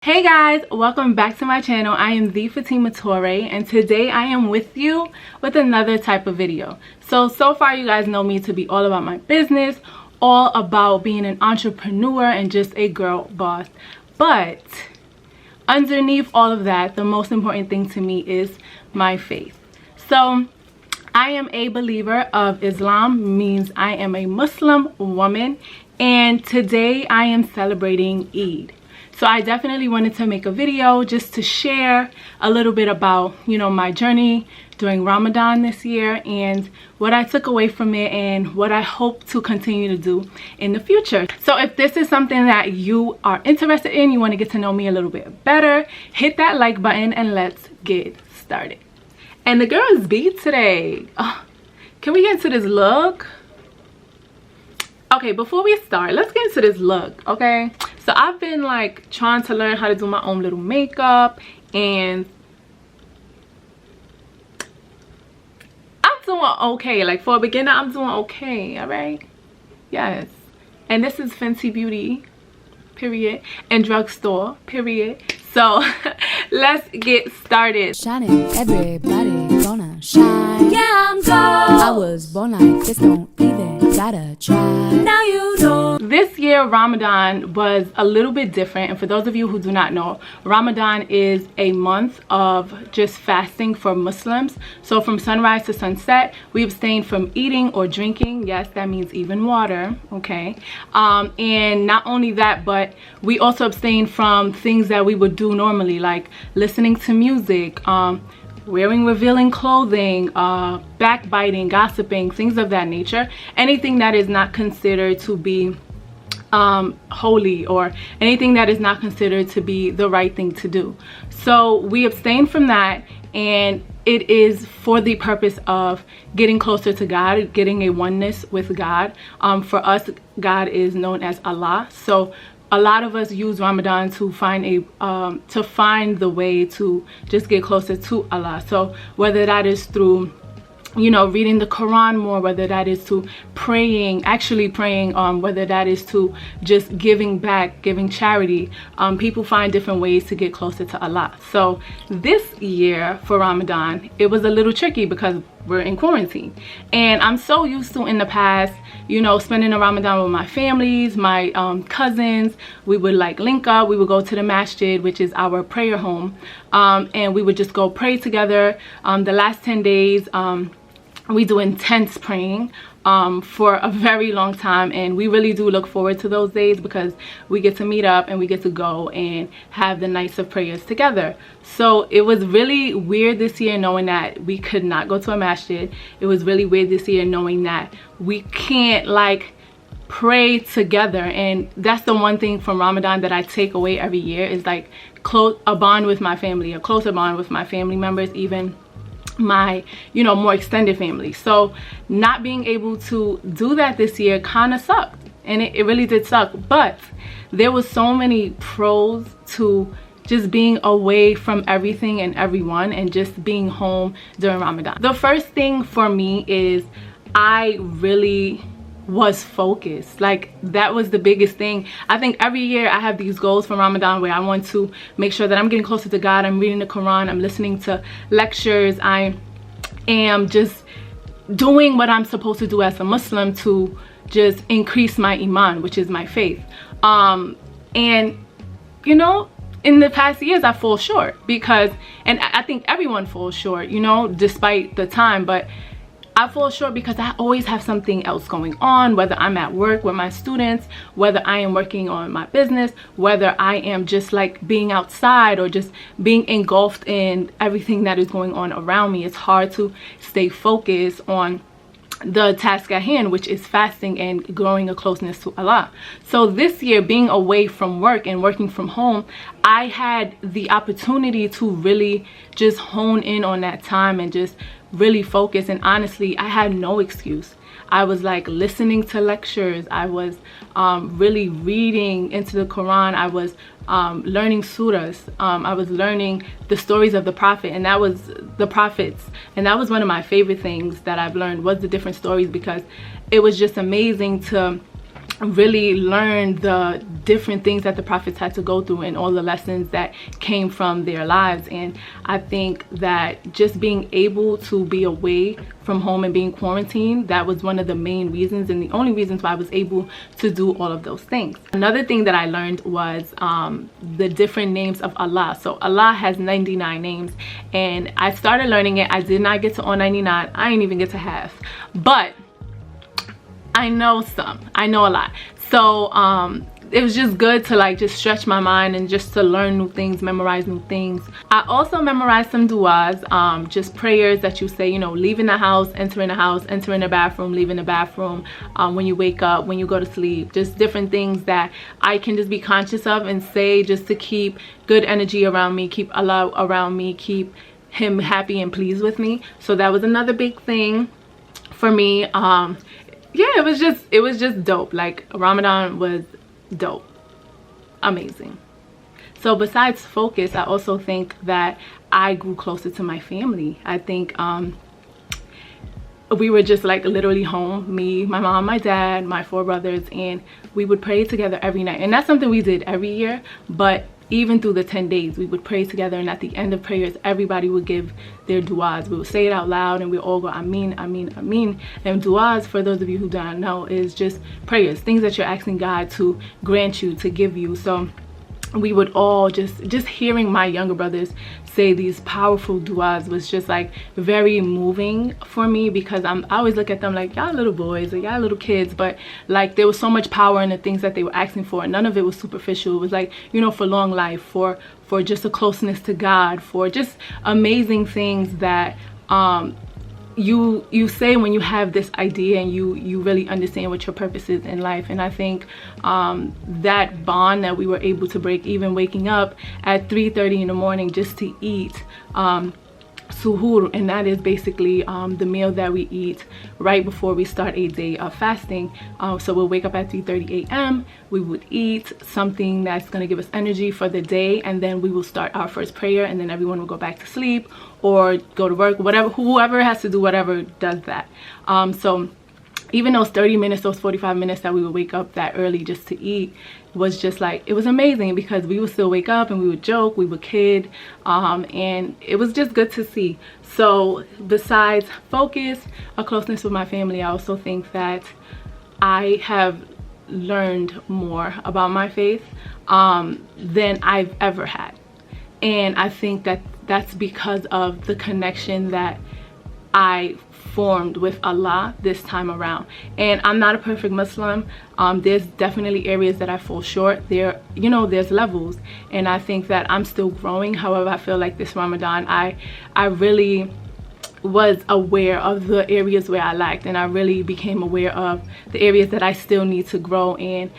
Hey guys, welcome back to my channel. I am the Fatima Toure, and today I am with you with another type of video. So far you guys know me to be all about my business, all about being an entrepreneur and just a girl boss. But underneath all of that, the most important thing to me is my faith. So I am a believer of Islam, means I am a Muslim woman, and today I am celebrating Eid. So I definitely wanted to make a video just to share a little bit about, my journey during Ramadan this year and what I took away from it and what I hope to continue to do in the future. So if this is something that you are interested in, you want to get to know me a little bit better, hit that like button and let's get started. And the girl's beat today. Oh, can we get into this look? Okay, before we start, let's get into this look, okay? So I've been like trying to learn how to do my own little makeup, and I'm doing okay. Like for a beginner, I'm doing okay, all right? Yes. And this is Fenty Beauty, period, and drugstore, period. So let's get started. Shining, everybody gonna shine. Yeah, I'm gold. I was born like this, don't even gotta try. Now you know. This year Ramadan was a little bit different, and for those of you who do not know, Ramadan is a month of just fasting for Muslims. So from sunrise to sunset, we abstain from eating or drinking. Yes, that means even water, okay? And not only that, but we also abstain from things that we would do normally, like listening to music, wearing revealing clothing, backbiting, gossiping, things of that nature. Anything that is not considered to be holy, or anything that is not considered to be the right thing to do. So we abstain from that, and it is for the purpose of getting closer to God, getting a oneness with God. For us, God is known as Allah. So a lot of us use Ramadan to find the way to just get closer to Allah. So whether that is through reading the Quran more, whether that is to actually praying, whether that is to just giving back, giving charity, people find different ways to get closer to Allah. So this year for Ramadan, it was a little tricky because we're in quarantine, and I'm so used to in the past, spending a Ramadan with my families, my cousins. We would like link up, we would go to the masjid, which is our prayer home, and we would just go pray together. The last 10 days, we do intense praying for a very long time, and we really do look forward to those days because we get to meet up and we get to go and have the nights of prayers together. So it was really weird this year knowing that we could not go to a masjid. It was really weird this year knowing that we can't pray together, and that's the one thing from Ramadan that I take away every year is a bond with my family, a closer bond with my family members, even my more extended family. So not being able to do that this year kind of sucked, and it really did suck. But there was so many pros to just being away from everything and everyone and just being home during Ramadan. The first thing for me is I really was focused. That was the biggest thing. I think every year I have these goals for Ramadan where I want to make sure that I'm getting closer to God. I'm reading the Quran, I'm listening to lectures, I am just doing what I'm supposed to do as a Muslim to just increase my iman, which is my faith. And in the past years I fall short and I think everyone falls short, despite the time, but I fall short because I always have something else going on, whether I'm at work with my students, whether I am working on my business, whether I am just being outside or just being engulfed in everything that is going on around me. It's hard to stay focused on the task at hand, which is fasting and growing a closeness to Allah. So this year, being away from work and working from home, I had the opportunity to really just hone in on that time and just really focus. And honestly, I had no excuse. I was listening to lectures, I was really reading into the Quran, I was learning surahs, I was learning the stories of the prophet, and that was the prophets, and that was one of my favorite things that I've learned, was the different stories, because it was just amazing to really learned the different things that the prophets had to go through and all the lessons that came from their lives. And I think that just being able to be away from home and being quarantined, that was one of the main reasons and the only reasons why I was able to do all of those things. Another thing that I learned was the different names of Allah. So Allah has 99 names, and I started learning it. I did not get to all 99. I didn't even get to half, but I know some. I know a lot. So it was just good to like just stretch my mind and just to learn new things, memorize new things. I also memorized some du'as, just prayers that you say, you know, leaving the house, entering the bathroom, leaving the bathroom, when you wake up, when you go to sleep, just different things that I can just be conscious of and say just to keep good energy around me, keep Allah around me, keep him happy and pleased with me. So that was another big thing for me. Yeah, it was just dope. Like, Ramadan was dope, amazing. So besides focus, I also think that I grew closer to my family. I think we were just like literally home, me, my mom, my dad, my 4 brothers, and we would pray together every night. And that's something we did every year, but even through the 10 days we would pray together, and at the end of prayers everybody would give their du'as. We would say it out loud and we all go Ameen, Ameen, Ameen. And du'as, for those of you who don't know, is just prayers, things that you're asking God to grant you, to give you. So we would all just hearing my younger brothers say these powerful du'as was just like very moving for me, because I always look at them like, y'all little boys or y'all little kids, but like there was so much power in the things that they were asking for, and none of it was superficial. It was like, you know, for long life, for just a closeness to God, for just amazing things that you say when you have this idea and you really understand what your purpose is in life. And I think that bond that we were able to break, even waking up at 3:30 in the morning just to eat suhoor, and that is basically the meal that we eat right before we start a day of fasting. So we'll wake up at 3:30 a.m. we would eat something that's going to give us energy for the day, and then we will start our first prayer, and then everyone will go back to sleep or go to work, whatever, whoever has to do whatever does that. So even those 30 minutes, those 45 minutes that we would wake up that early just to eat was just like, it was amazing, because we would still wake up and we would joke, we would kid, and it was just good to see. So besides focus, a closeness with my family, I also think that I have learned more about my faith than I've ever had. And I think that that's because of the connection that I formed with Allah this time around. And I'm not a perfect Muslim. There's definitely areas that I fall short. There, you know, there's levels, and I think that I'm still growing. However, I feel like this Ramadan, I really was aware of the areas where I lacked, and I really became aware of the areas that I still need to grow in.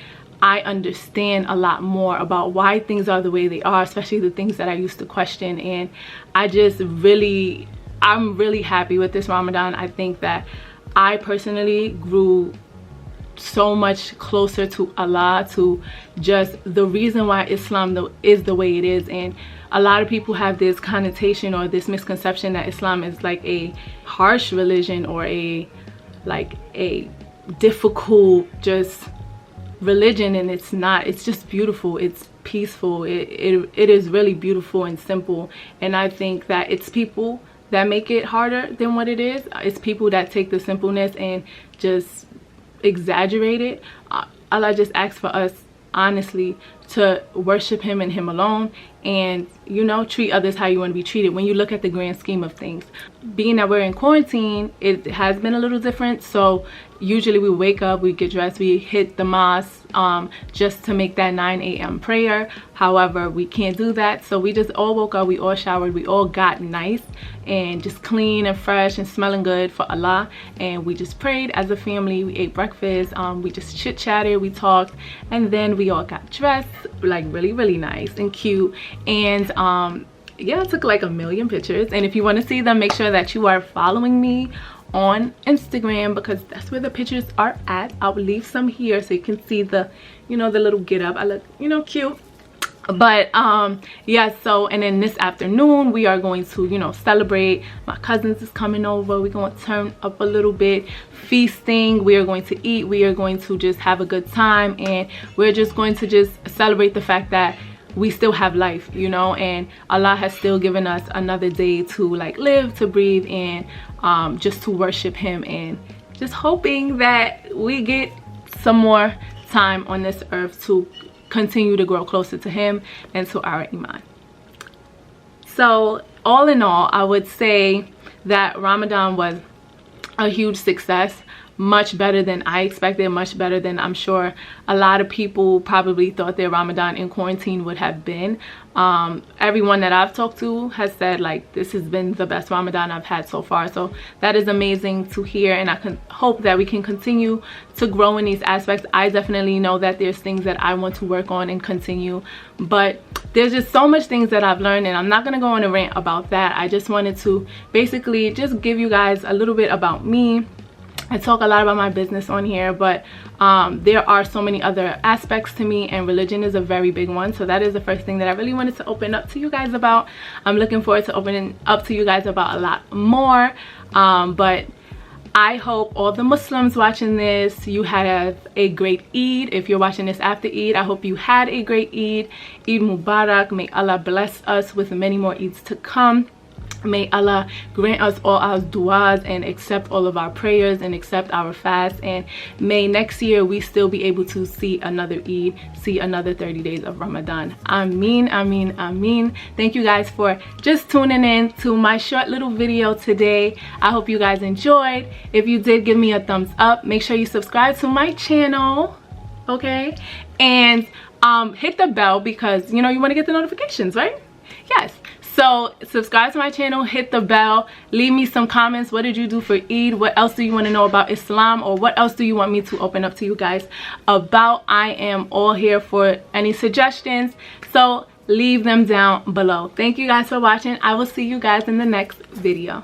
I understand a lot more about why things are the way they are, especially the things that I used to question. And I'm really happy with this Ramadan. I think that I personally grew so much closer to Allah, to just the reason why Islam is the way it is. And a lot of people have this connotation or this misconception that Islam is like a harsh religion or a difficult just religion, and it's not. It's just beautiful, it's peaceful, it is really beautiful and simple. And I think that it's people that make it harder than what it is. It's people that take the simpleness and just exaggerate it. Allah just asks for us honestly to worship him and him alone, and you know, treat others how you want to be treated when you look at the grand scheme of things. Being that we're in quarantine, it has been a little different. So usually we wake up, we get dressed, we hit the mosque just to make that 9 a.m. prayer. However, we can't do that, so we just all woke up, we all showered, we all got nice and just clean and fresh and smelling good for Allah, and we just prayed as a family. We ate breakfast, we just chit-chatted, we talked, and then we all got dressed like really nice and cute. And yeah, I took like 1 million pictures, and if you want to see them, make sure that you are following me on Instagram, because that's where the pictures are at. I'll leave some here so you can see the, you know, the little get up. I look, you know, cute. But yes, so and then this afternoon we are going to, you know, celebrate. My cousins is coming over. We're going to turn up a little bit, feasting. We are going to eat. We are going to just have a good time, and we're just going to just celebrate the fact that we still have life, you know, and Allah has still given us another day to like live, to breathe, and just to worship him, and just hoping that we get some more time on this earth to continue to grow closer to him and to our iman. So all in all, I would say that Ramadan was a huge success, much better than I expected, much better than I'm sure a lot of people probably thought their Ramadan in quarantine would have been. Everyone that I've talked to has said like this has been the best Ramadan I've had so far, so that is amazing to hear, and I can hope that we can continue to grow in these aspects. I definitely know that there's things that I want to work on and continue, but there's just so much things that I've learned, and I'm not going to go on a rant about that. I just wanted to basically just give you guys a little bit about me. I talk a lot about my business on here, but there are so many other aspects to me, and religion is a very big one. So that is the first thing that I really wanted to open up to you guys about. I'm looking forward to opening up to you guys about a lot more. But I hope all the Muslims watching this, you have a great Eid. If you're watching this after Eid, I hope you had a great Eid. Eid Mubarak. May Allah bless us with many more Eids to come. May Allah grant us all our du'as and accept all of our prayers and accept our fast, and may next year we still be able to see another Eid, see another 30 days of Ramadan. Ameen, ameen, ameen. Thank you guys for just tuning in to my short little video today. I hope you guys enjoyed. If you did, give me a thumbs up. Make sure you subscribe to my channel, okay? And hit the bell, because you know you want to get the notifications, right? Yes. So subscribe to my channel, hit the bell, leave me some comments. What did you do for Eid? What else do you want to know about Islam? Or what else do you want me to open up to you guys about? I am all here for any suggestions, so leave them down below. Thank you guys for watching. I will see you guys in the next video.